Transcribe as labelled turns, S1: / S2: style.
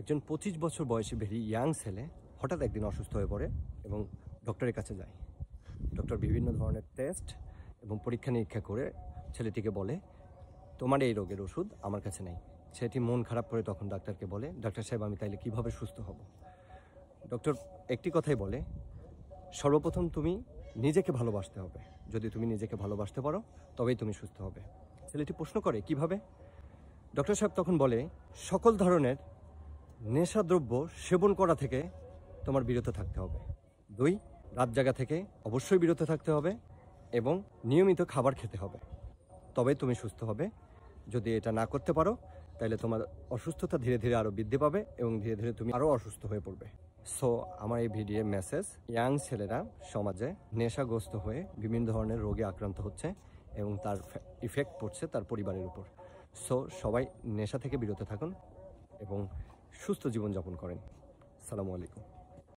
S1: একজন 25 বছর বয়সী ভেরি ইয়াং ছেলে হঠাৎ একদিন অসুস্থ হয়ে পড়ে এবং ডক্টরের কাছে যায়। ডক্টর বিভিন্ন ধরনের টেস্ট এবং পরীক্ষা নিরীক্ষা করে ছেলেটিকে বলে, তোমার এই রোগের ওষুধ আমার কাছে নেই। ছেলেটি মন খারাপ করে তখন ডাক্তারকে বলে, ডাক্তার সাহেব আমি তাইলে কিভাবে সুস্থ হব? ডক্টর একটি কথাই বলে, সর্বপ্রথম তুমি নিজেকে ভালোবাসতে হবে। যদি তুমি নিজেকে ভালোবাসতে পারো তবেই তুমি সুস্থ হবে। ছেলেটি প্রশ্ন করে, কিভাবে? ডক্টর সাহেব তখন বলে, সকল ধরনের নেশাদ্রব্য সেবন করা থেকে তোমার বিরত থাকতে হবে। 2, রাত জাগা থেকে অবশ্যই বিরত থাকতে হবে এবং নিয়মিত খাবার খেতে হবে, তবে তুমি সুস্থ হবে। যদি এটা না করতে পারো তাহলে তোমার অসুস্থতা ধীরে ধীরে আরও বৃদ্ধি পাবে এবং ধীরে ধীরে তুমি আরও অসুস্থ হয়ে পড়বে। সো আমার এই ভিডিওর মেসেজ, ইয়াং ছেলেরা সমাজে নেশাগ্রস্ত হয়ে বিভিন্ন ধরনের রোগে আক্রান্ত হচ্ছে এবং তার ইফেক্ট পড়ছে তার পরিবারের উপর। সো সবাই নেশা থেকে বিরত থাকুন এবং সুস্থ জীবনযাপন করেন। আসসালামু আলাইকুম।